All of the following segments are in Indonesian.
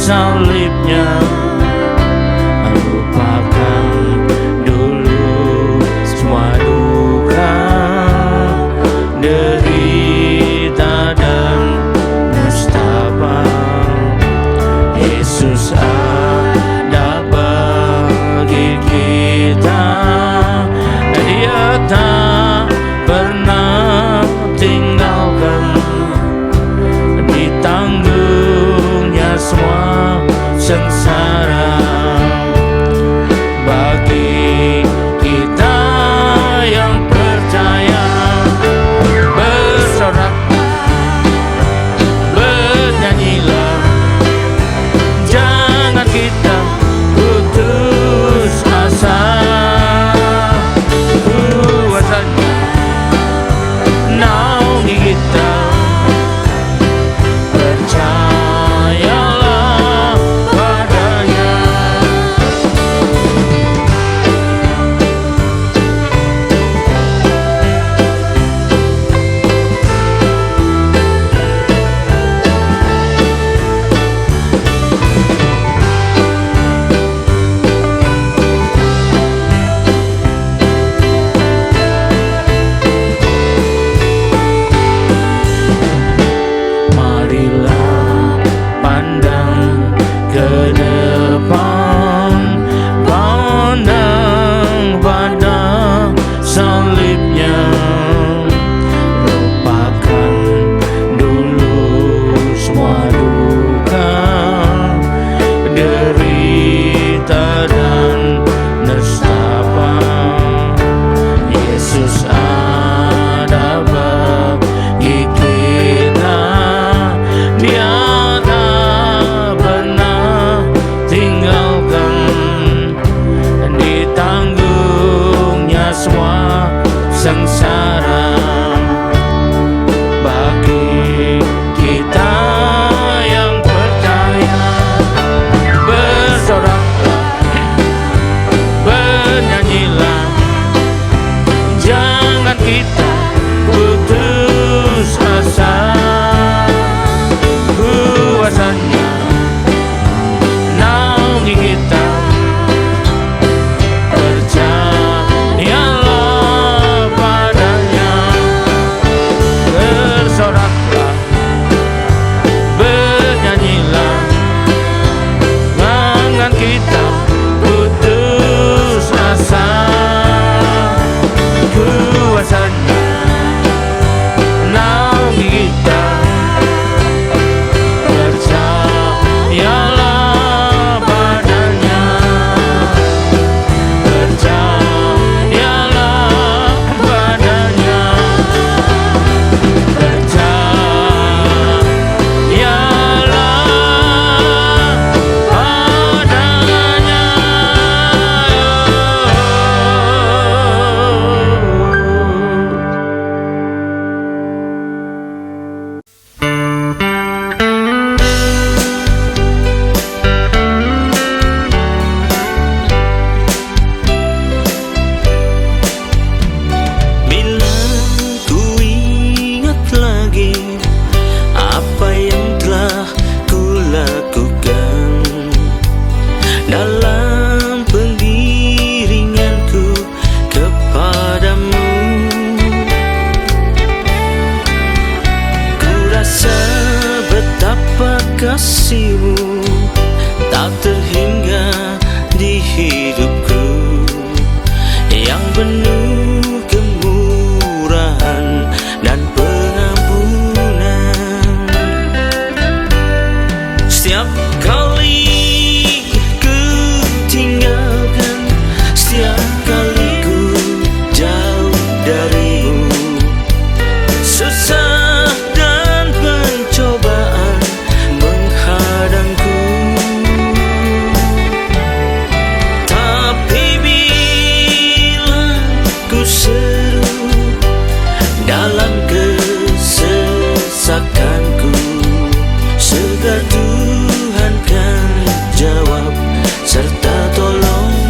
salibnya, lupakan dulu semua duka, derita dan nestapa. Yesus ada bagi kita, Dia tak pernah tinggalkan, ditanggungnya semua sengsara. Bagi kita yang percaya, bersorak, bernyanyilah, jangan kita putus asa. Kuasanya naungi kita, percayalah padanya. Marilah pandang ke depan, pandang pada salibnya, lupakan dulu semua duka, derita dan nestapa. Yesus ada bagi kita, Dia tak pernah tinggalkan, ditanggungnya semua sengsara. Bagi kita yang percaya, bersoraklah, bernyanyilah, jangan kita putus asa. Kuasanya naungi kita, percayalah padanya. Bersoraklah, bernyanyilah, jangan kita putus asa. Kuasanya naungi kita, percayalah padanya, percayalah padanya, Bila ku ingat lagi apa yang telah ku lakukan dalam pengiringanku kepadamu, ku rasa betapa kasih-Mu tak terhingga di hidupku, yang penuh kemurahan dan pengampunan. Setiap kali ku tinggalkan, setiap kali ku jauh darimu, susah dan pencobaan menghadangku. Tapi bila ku seru dalam kesesakanku, segera Tuhan kan jawab serta tolongku.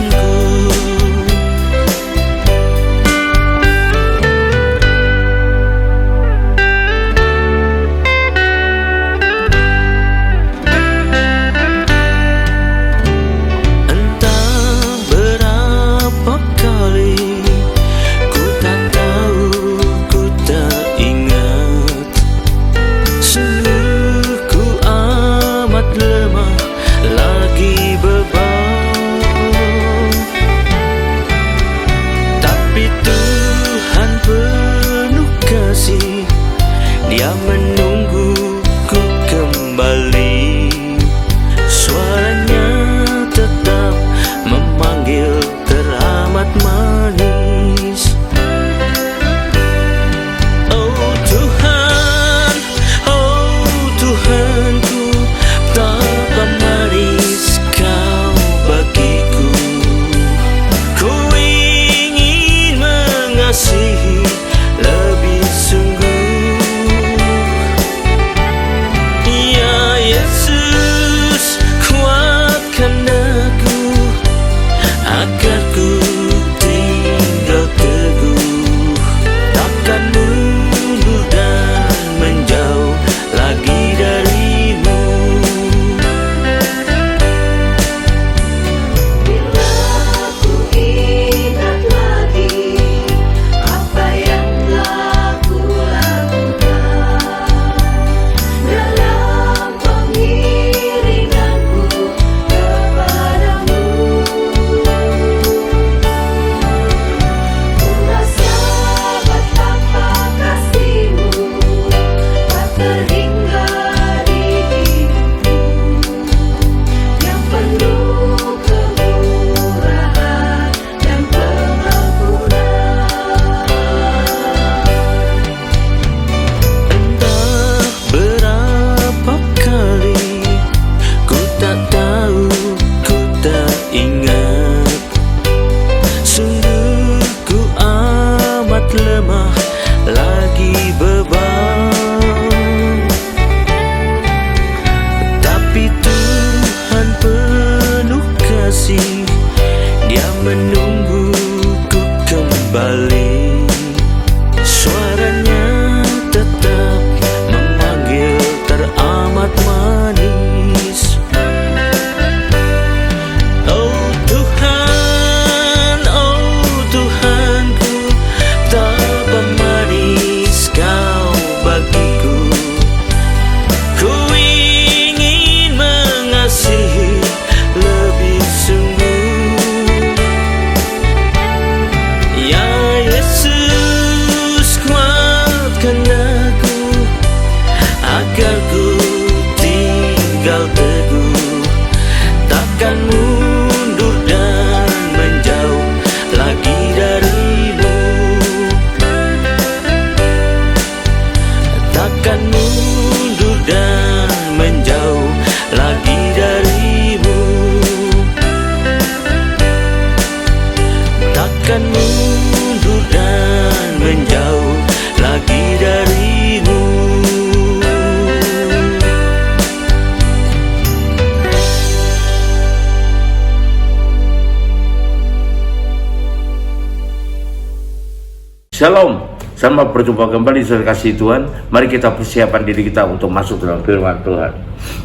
Shalom. Selamat berjumpa kembali saudara kasih Tuhan. Mari kita persiapkan diri kita untuk masuk dalam firman Tuhan.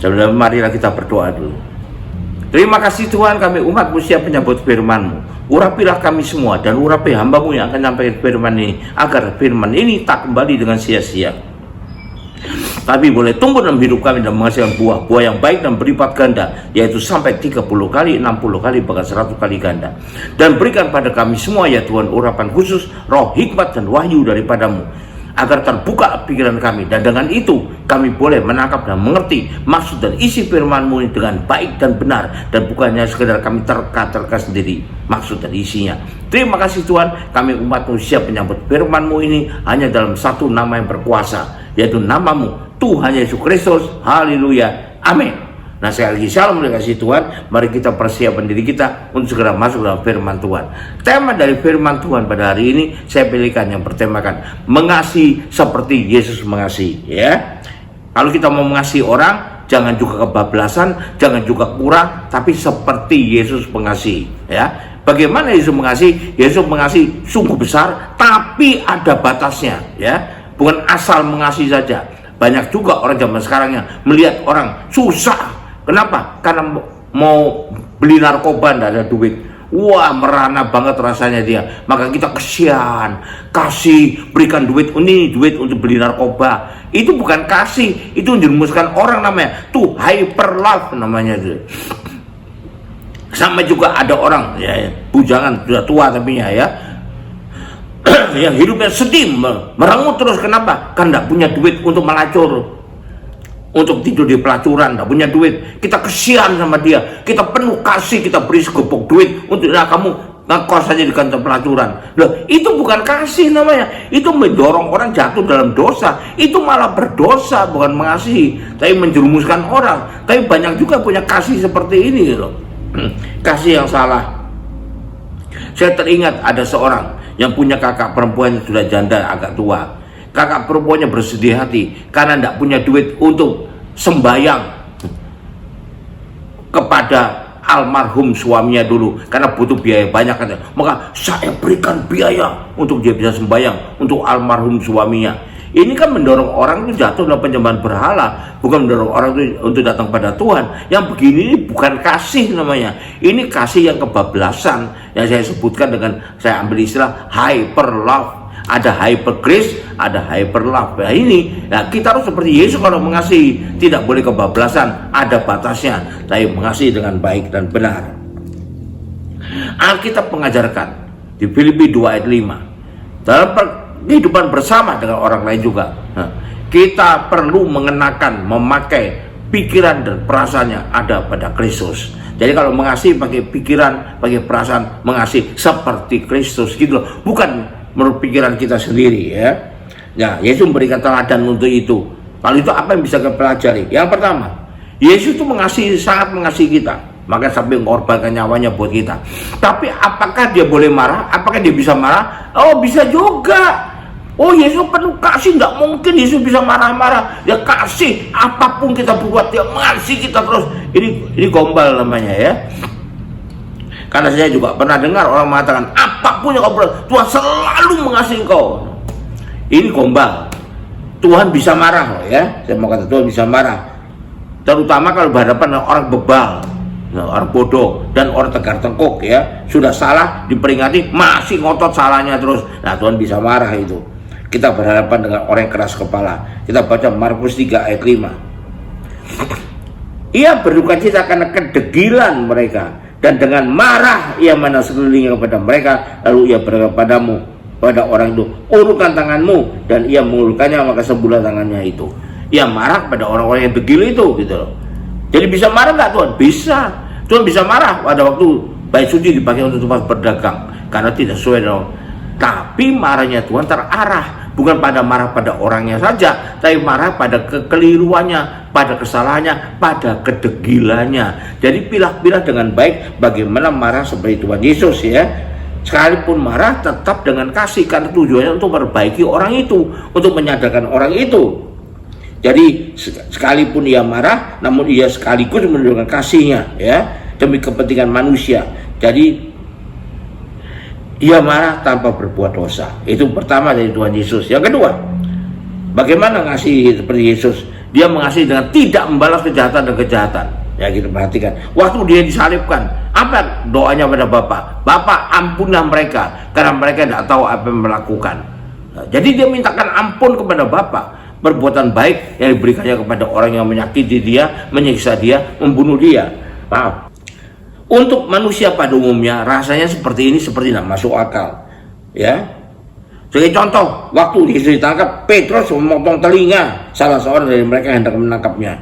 Dan marilah kita berdoa dulu. Terima kasih Tuhan, kami umat-Mu siap menyambut firman-Mu. Urapilah kami semua dan urapi hamba-Mu yang akan menyampaikan firman ini, agar firman ini tak kembali dengan sia-sia, tapi boleh tumbuh dalam hidup kami dan menghasilkan buah yang baik dan berlipat ganda, yaitu sampai 30 kali, 60 kali, bahkan 100 kali ganda. Dan berikan pada kami semua ya Tuhan urapan khusus, roh hikmat dan wahyu daripada-Mu, agar terbuka pikiran kami, dan dengan itu kami boleh menangkap dan mengerti maksud dan isi firman-Mu ini dengan baik dan benar, dan bukannya sekedar kami terka-terka sendiri maksud dan isinya. Terima kasih Tuhan, kami umat-Mu siap menyambut firman-Mu ini hanya dalam satu nama yang berkuasa, yaitu nama-Mu Tuhan Yesus Kristus. Haleluya, amin. Nah, sekali lagi shalom kasih Tuhan. Mari kita persiapkan diri kita untuk segera masuk dalam firman Tuhan. Tema dari firman Tuhan pada hari ini saya pilihkan yang bertemakan mengasihi seperti Yesus mengasihi, ya. Kalau kita mau mengasihi orang, jangan juga kebablasan, jangan juga kurang, tapi seperti Yesus mengasihi, ya. Bagaimana Yesus mengasihi? Yesus mengasihi sungguh besar, tapi ada batasnya, ya. Bukan asal mengasihi saja. Banyak juga orang zaman sekarang yang melihat orang susah. Kenapa? Karena mau beli narkoba tidak ada duit. Wah, merana banget rasanya dia. Maka kita kesian, kasih, berikan duit ini, duit untuk beli narkoba. Itu bukan kasih, itu menjerumuskan orang namanya. Tuh hyper love namanya itu. Sama juga ada orang, ya, bujangan sudah tua tapi ya, yang hidupnya sedih, merengut terus. Kenapa? Kan tidak punya duit untuk melacur, untuk tidur di pelacuran, tidak punya duit. Kita kesian sama dia, kita penuh kasih, kita beri segepok duit untuk kamu ngekos saja di kantor pelacuran. Loh, itu bukan kasih namanya, itu mendorong orang jatuh dalam dosa. Itu malah berdosa, bukan mengasihi, tapi menjerumuskan orang. Tapi banyak juga punya kasih seperti ini loh. Kasih yang salah. Saya teringat ada seorang yang punya kakak perempuan yang sudah janda agak tua. Kakak perempuannya bersedih hati karena tidak punya duit untuk sembahyang kepada almarhum suaminya dulu, karena butuh biaya banyak katanya. Maka saya berikan biaya untuk dia bisa sembahyang untuk almarhum suaminya. Ini kan mendorong orang itu jatuh dalam penyembahan berhala, bukan mendorong orang itu untuk datang pada Tuhan. Yang begini ini bukan kasih namanya. Ini kasih yang kebablasan, yang saya sebutkan dengan saya ambil istilah hyper love. Ada hyper grace, ada hyper love. Nah ini, nah kita harus seperti Yesus kalau mengasihi, tidak boleh kebablasan, ada batasnya, tapi mengasihi dengan baik dan benar. Alkitab mengajarkan di Filipi 2 ayat 5, dalam kehidupan bersama dengan orang lain juga, kita perlu mengenakan, memakai pikiran dan perasaannya ada pada Kristus. Jadi kalau mengasihi pakai pikiran, pakai perasaan, mengasihi seperti Kristus gitu loh. Bukan menurut pikiran kita sendiri, ya. Nah, Yesus memberikan teladan untuk itu. Kalau itu apa yang bisa kita pelajari? Yang pertama, Yesus itu mengasihi, sangat mengasihi kita, maka sampai mengorbankan nyawanya buat kita. Tapi apakah dia boleh marah? Apakah dia bisa marah? Oh, bisa juga. Oh, Yesus penuh kasih, tidak mungkin Yesus bisa marah-marah. Dia kasih, apapun kita buat, dia mengasihi kita terus. Ini gombal namanya, ya. Karena saya juga pernah dengar orang mengatakan, apapun yang kau buat, Tuhan selalu mengasihi kau. Ini gombal. Tuhan bisa marah loh, ya. Saya mau kata Tuhan bisa marah, terutama kalau berhadapan dengan orang bebal, orang bodoh dan orang tegar tengkuk, ya. Sudah salah diperingati, masih ngotot salahnya terus. Nah, Tuhan bisa marah itu. Kita berhadapan dengan orang yang keras kepala. Kita baca Markus 3 ayat 5. Ia berdukacita karena kedegilan mereka, dan dengan marah ia mana sekelilingnya kepada mereka. Lalu ia berkata padamu, pada orang itu, ulurkan tanganmu, dan ia mengulurkannya, maka sembuhlah tangannya itu. Ia marah pada orang-orang yang degil itu, gitu loh. Jadi bisa marah nggak Tuhan? Bisa. Tuhan bisa marah pada waktu bait suci dipakai untuk tempat berdagang karena tidak sesuai dengan. Tapi marahnya Tuhan terarah, bukan pada marah pada orangnya saja, tapi marah pada kekeliruannya, pada kesalahannya, pada kedegilannya. Jadi pilah-pilah dengan baik bagaimana marah seperti Tuhan Yesus, ya. Sekalipun marah tetap dengan kasih, karena tujuannya untuk memperbaiki orang itu, untuk menyadarkan orang itu. Jadi sekalipun ia marah, namun ia sekaligus menunjukkan kasihnya, ya, demi kepentingan manusia. Jadi Dia marah tanpa berbuat dosa. Itu pertama dari Tuhan Yesus. Yang kedua, bagaimana mengasihi seperti Yesus? Dia mengasihi dengan tidak membalas kejahatan dan kejahatan. Ya, kita perhatikan. Waktu dia disalibkan, apa doanya pada Bapa? Bapa, ampunilah mereka, karena mereka tidak tahu apa yang melakukan. Nah, jadi dia mintakan ampun kepada Bapa. Perbuatan baik yang diberikannya kepada orang yang menyakiti dia, menyiksa dia, membunuh dia. Maaf. Untuk manusia pada umumnya rasanya seperti ini seperti tidak masuk akal. Ya. Sebagai contoh, waktu Yesus ditangkap, Petrus memotong telinga salah seorang dari mereka yang hendak menangkapnya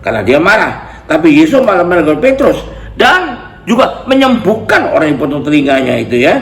karena dia marah. Tapi Yesus malah menegur Petrus dan juga menyembuhkan orang yang potong telinganya itu, ya,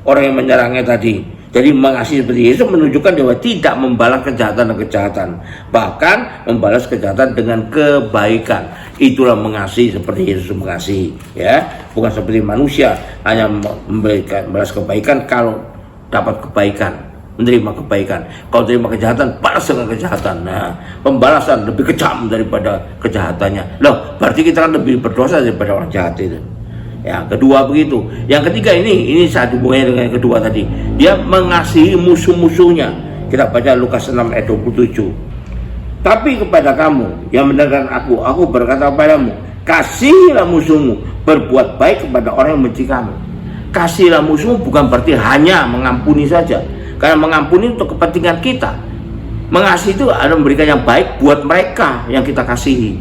orang yang menyerangnya tadi. Jadi mengasihi seperti Yesus menunjukkan bahwa tidak membalas kejahatan dan kejahatan, bahkan membalas kejahatan dengan kebaikan. Itulah mengasihi seperti Yesus mengasihi, ya, bukan seperti manusia hanya memberikan balas kebaikan kalau dapat kebaikan, menerima kebaikan. Kalau terima kejahatan, balas dengan kejahatan. Nah, pembalasan lebih kejam daripada kejahatannya. Loh, berarti kita kan lebih berdosa daripada orang jahat itu. Ya, kedua begitu. Yang ketiga ini saat hubungannya dengan yang kedua tadi. Dia mengasihi musuh-musuhnya. Kita baca Lukas 6 ayat 27. Tapi kepada kamu yang mendengarkan aku berkata kepadamu, kasihilah musuhmu, berbuat baik kepada orang yang benci kamu. Kasihilah musuhmu bukan berarti hanya mengampuni saja, karena mengampuni untuk kepentingan kita. Mengasihi itu adalah memberikan yang baik buat mereka yang kita kasihi.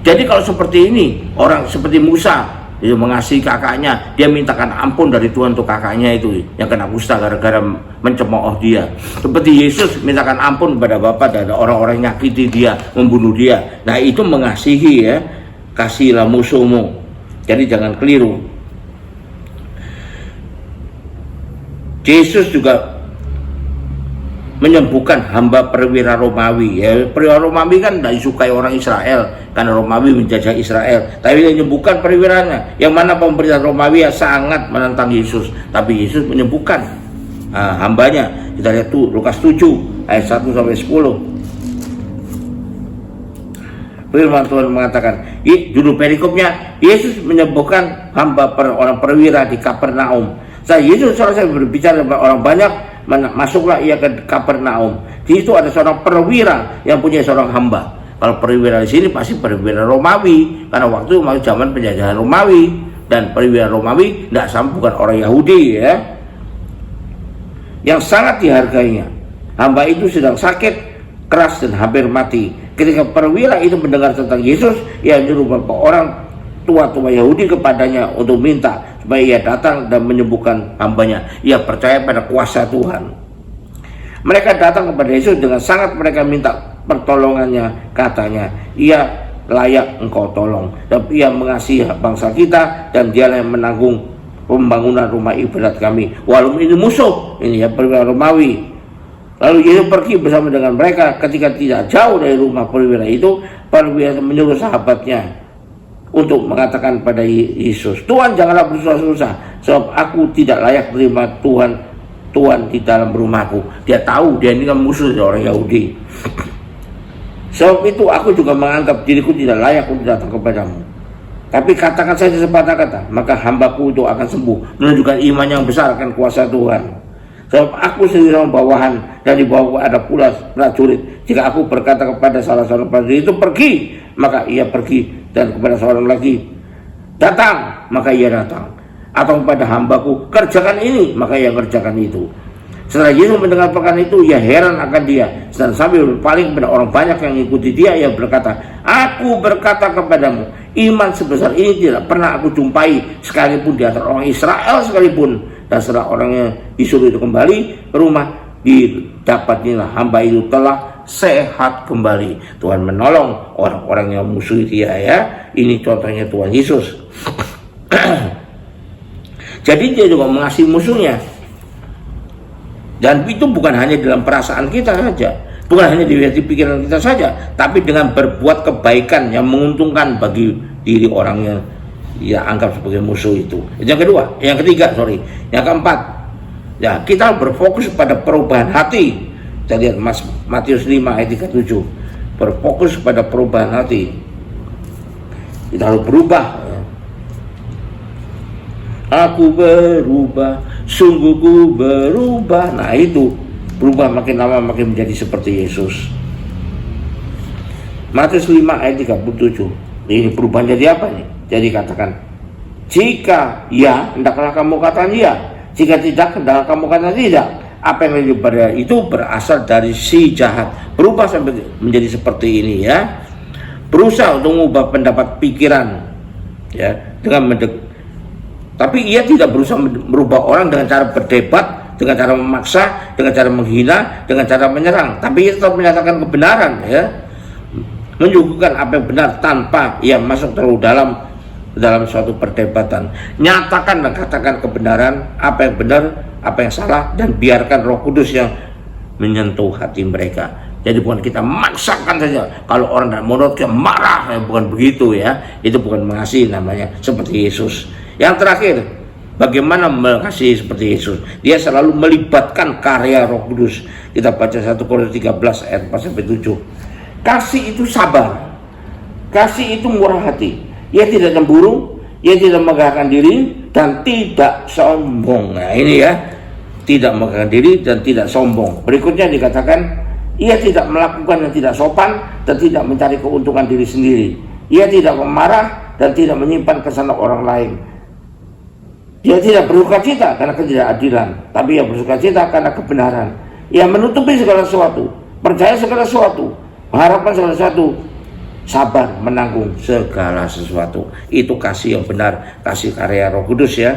Jadi kalau seperti ini, orang seperti Musa itu mengasihi kakaknya, dia mintakan ampun dari Tuhan untuk kakaknya itu yang kena kusta gara-gara mencemooh dia. Seperti Yesus mintakan ampun kepada Bapa dan orang-orang yang nyakiti dia, membunuh dia. Nah, itu mengasihi, ya. Kasihilah musuhmu. Jadi jangan keliru. Yesus juga menyembuhkan hamba perwira Romawi, ya. Perwira Romawi kan tidak disukai orang Israel karena Romawi menjajah Israel, tapi dia menyembuhkan perwiranya, yang mana pemerintah Romawi sangat menentang Yesus, tapi Yesus menyembuhkan hambanya. Kita lihat tuh Lukas 7 ayat 1 sampai 10. Firman Tuhan mengatakan, judul perikopnya, Yesus menyembuhkan hamba orang perwira di Kapernaum. Saat Yesus selesai berbicara dengan orang banyak, masuklah ia ke Kapernaum. Di situ ada seorang perwira yang punya seorang hamba. Kalau perwira di sini pasti perwira Romawi, karena waktu zaman penjajahan Romawi, dan perwira Romawi tidak sama, bukan orang Yahudi, ya, yang sangat dihargainya. Hamba itu sedang sakit keras dan hampir mati. Ketika perwira itu mendengar tentang Yesus, ia menyuruh beberapa orang tua-tua Yahudi kepadanya untuk minta supaya ia datang dan menyembuhkan hambanya. Ia percaya pada kuasa Tuhan. Mereka datang kepada Yesus dengan sangat mereka minta pertolongannya. Katanya, ia layak engkau tolong, tapi ia mengasihi bangsa kita dan dialah yang menanggung pembangunan rumah ibadat kami. Walaupun ini musuh, ini ya perwira Romawi. Lalu Yesus pergi bersama dengan mereka. Ketika tidak jauh dari rumah perwira itu, perwira menyuruh sahabatnya untuk mengatakan pada Yesus, Tuhan, janganlah bersusah-susah, sebab aku tidak layak terima Tuhan di dalam rumahku. Dia tahu dia ini kan musuh dari orang Yahudi. Sebab itu aku juga menganggap diriku tidak layak untuk datang kepadamu. Tapi katakan saja sepatah kata, maka hambaku itu akan sembuh. Menunjukkan iman yang besar akan kuasa Tuhan. Sebab aku sendiri orang bawahan, dan di bawahku ada pula prajurit. Jika aku berkata kepada salah seorang prajurit itu pergi, maka ia pergi. Dan kepada seorang lagi, datang, maka ia datang. Atau kepada hambaku, kerjakan ini, maka ia kerjakan itu. Setelah Yesus mendengar perkataan itu, ia heran akan dia. Dan sambil berpaling kepada orang banyak yang mengikuti dia, ia berkata, aku berkata kepadamu, iman sebesar ini tidak pernah aku jumpai, sekalipun di antara orang Israel sekalipun. Dan setelah orangnya disuruh itu kembali ke rumah, didapatilah hamba itu telah sehat kembali. Tuhan menolong orang-orang yang musuhi dia, ya. Ini contohnya Tuhan Yesus. Jadi dia juga mengasihi musuhnya. Dan itu bukan hanya dalam perasaan kita saja, bukan hanya di pikiran kita saja, tapi dengan berbuat kebaikan yang menguntungkan bagi diri orang yang dia anggap sebagai musuh itu. Yang ketiga, yang keempat, ya, kita berfokus pada perubahan hati. Kita lihat Matius 5 ayat 37. Berfokus pada perubahan hati. Kita harus berubah. Aku berubah, sungguh ku berubah. Nah itu, berubah makin lama makin menjadi seperti Yesus. Matius 5 ayat 37. Ini perubahan jadi apa nih? Jadi katakan, jika ya, hendaklah kamu katakan ya. Jika tidak, hendaklah kamu katakan tidak. Apa yang daripada itu berasal dari si jahat. Berubah sampai menjadi seperti ini ya. Berusaha untuk mengubah pendapat pikiran ya, dengan tapi ia tidak berusaha merubah orang dengan cara berdebat, dengan cara memaksa, dengan cara menghina, dengan cara menyerang. Tapi ia tetap menyatakan kebenaran ya. Menyuguhkan apa yang benar tanpa ia masuk terlalu dalam suatu perdebatan. Nyatakan dan katakan kebenaran, apa yang benar, apa yang salah, dan biarkan Roh Kudus yang menyentuh hati mereka. Jadi bukan kita memaksakan saja. Kalau orang tidak menurut kita marah, ya bukan begitu ya. Itu bukan mengasihi namanya, seperti Yesus. Yang terakhir, bagaimana mengasihi seperti Yesus? Dia selalu melibatkan karya Roh Kudus. Kita baca 1 Korintus 13 ayat 4-7. Kasih itu sabar, kasih itu murah hati. Ia tidak cemburu, ia tidak megahkan diri, dan tidak sombong. Nah ini ya, tidak megahkan diri dan tidak sombong. Berikutnya dikatakan, ia tidak melakukan yang tidak sopan dan tidak mencari keuntungan diri sendiri. Ia tidak memarah dan tidak menyimpan kesalahan orang lain. Dia tidak bersukacita karena ketidakadilan, tapi ia bersukacita karena kebenaran. Ia menutupi segala sesuatu, percaya segala sesuatu, mengharapkan segala sesuatu, sabar menanggung segala sesuatu. Itu kasih yang benar, kasih karya Roh Kudus ya.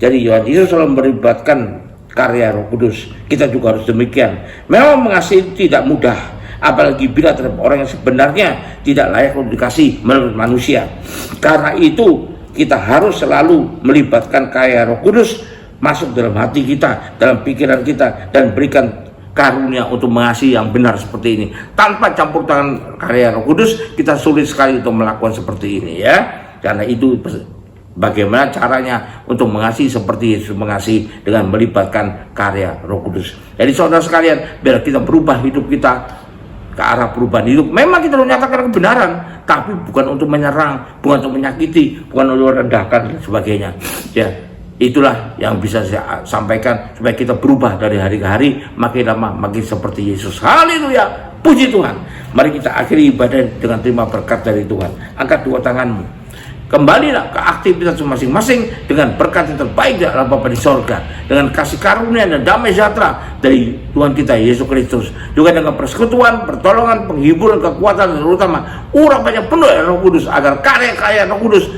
Jadi Yohanes Yesus selalu melibatkan karya Roh Kudus. Kita juga harus demikian. Memang mengasihi tidak mudah, apalagi bila terhadap orang yang sebenarnya tidak layak untuk dikasih menurut manusia. Karena itu kita harus selalu melibatkan karya Roh Kudus masuk dalam hati kita, dalam pikiran kita, dan berikan karunia untuk mengasihi yang benar seperti ini. Tanpa campur tangan karya Roh Kudus, kita sulit sekali untuk melakukan seperti ini ya. Karena itu bagaimana caranya untuk mengasihi seperti Yesus mengasihi, dengan melibatkan karya Roh Kudus. Jadi saudara sekalian, biar kita berubah hidup kita ke arah perubahan hidup. Memang kita menyatakan kebenaran, tapi bukan untuk menyerang, bukan untuk menyakiti, bukan untuk merendahkan dan sebagainya. Ya, itulah yang bisa saya sampaikan supaya kita berubah dari hari ke hari, makin lama makin seperti Yesus. Haleluya, puji Tuhan. Mari kita akhiri ibadah dengan terima berkat dari Tuhan. Angkat dua tanganmu. Kembalilah ke aktivitas masing-masing dengan berkat yang terbaik dari Allah Bapa di sorga, dengan kasih karunia dan damai sejahtera dari Tuhan kita Yesus Kristus, juga dengan persekutuan, pertolongan, penghiburan, kekuatan, dan terutama urapan yang penuh dari Roh Kudus, agar karya-karya Roh Kudus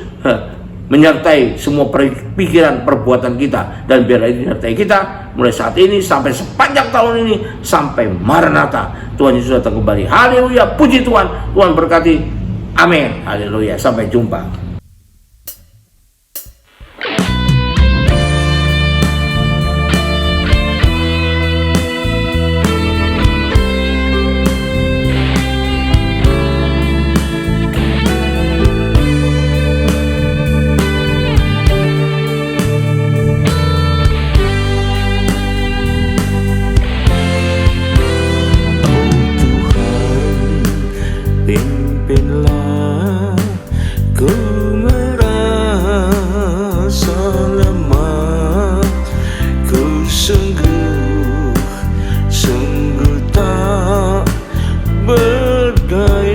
menyertai semua pikiran, perbuatan kita, dan biarlah ini menyertai kita mulai saat ini sampai sepanjang tahun ini sampai Maranatha. Tuhan Yesus datang kembali. Haleluya, puji Tuhan. Tuhan berkati. Amin. Haleluya. Sampai jumpa. Pimpinlah ku merasa lemah, ku sungguh tak berdaya.